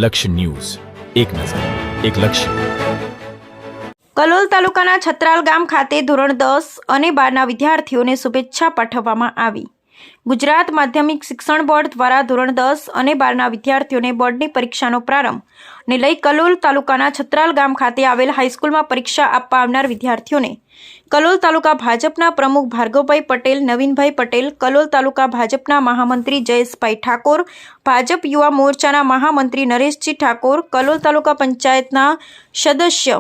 લક્ષ્ય ન્યૂઝ, એક નજર, એક લક્ષ્ય. કલોલ તાલુકાના છત્રાલ ગામ ખાતે ધોરણ 10 અને 12ના વિદ્યાર્થીઓને શુભેચ્છા પાઠવવામાં આવી. ગુજરાત માધ્યમિક શિક્ષણ બોર્ડ દ્વારા ધોરણ 10 અને 12ના વિદ્યાર્થીઓને બોર્ડની પરીક્ષાનો પ્રારંભને લઈ કલોલ તાલુકાના છત્રાલ ગામ ખાતે આવેલ હાઈસ્કૂલમાં પરીક્ષા આપવા આવનાર વિદ્યાર્થીઓને કલોલ તાલુકા ભાજપના પ્રમુખ ભાર્ગવભાઈ પટેલ, નવીનભાઈ પટેલ, કલોલ તાલુકા ભાજપના મહામંત્રી જયેશભાઈ ઠાકોર, ભાજપ યુવા મોરચાના મહામંત્રી નરેશજી ઠાકોર, કલોલ તાલુકા પંચાયતના સદસ્ય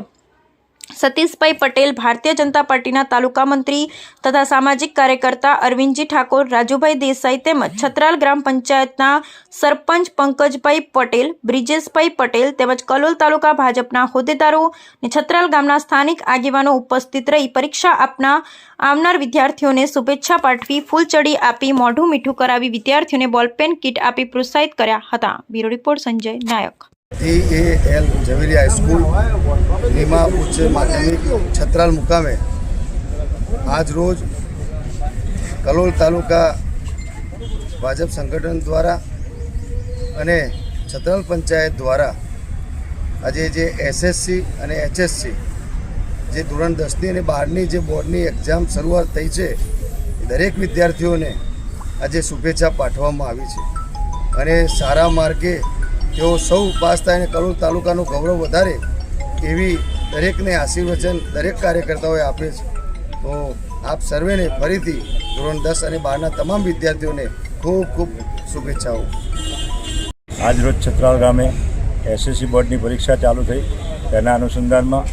સતીશભાઈ પટેલ, ભારતીય જનતા પાર્ટીના તાલુકા મંત્રી તથા સામાજિક કાર્યકર્તા અરવિંદજી ઠાકોર, રાજુભાઈ દેસાઈ તેમજ છત્રાલ ગ્રામ પંચાયતના સરપંચ પંકજભાઈ પટેલ, બ્રિજેશભાઈ પટેલ તેમજ કલોલ તાલુકા ભાજપના હોદ્દેદારો અને છત્રાલ ગામના સ્થાનિક આગેવાનો ઉપસ્થિત રહી પરીક્ષા આવનાર વિદ્યાર્થીઓને શુભેચ્છા પાઠવી, ફૂલચડી આપી, મોઢું મીઠું કરાવી વિદ્યાર્થીઓને બોલપેન કીટ આપી પ્રોત્સાહિત કર્યા હતા. બ્યુરો રિપોર્ટ સંજય નાયક. EAL ઝવેરી હાઈસ્કૂલ નીમા ઉચ્ચ માધ્યમિક છત્રાલ મુકામે આજ રોજ કલોલ તાલુકા ભાજપ સંગઠન દ્વારા અને છત્રાલ પંચાયત દ્વારા આજે જે SSC અને HSC જે ધોરણ 10ની અને 12ની જે બોર્ડની એક્ઝામ શરૂઆત થઈ છે દરેક વિદ્યાર્થીઓને આજે શુભેચ્છા પાઠવવામાં આવી છે અને સારા માર્કે તેઓ સૌ પાસ થાય અને કલોલ તાલુકાનું ગૌરવ વધારે એવી દરેકને આશીર્વચન દરેક કાર્યકર્તાઓએ આપે છે. તો આપ સર્વેને ફરીથી ધોરણ 10 અને 12ના તમામ વિદ્યાર્થીઓને ખૂબ ખૂબ શુભેચ્છાઓ. આજ રોજ છત્રાલ ગામે SSC બોર્ડની પરીક્ષા ચાલુ થઈ તેના અનુસંધાનમાં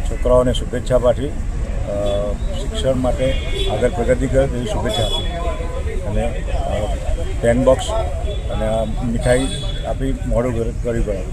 છોકરાઓને શુભેચ્છા પાઠવી શિક્ષણ માટે આગળ પ્રગતિ કરે તેવી શુભેચ્છા આપી અને પેન બોક્સ અને મીઠાઈ આપી મોડું કર્યું.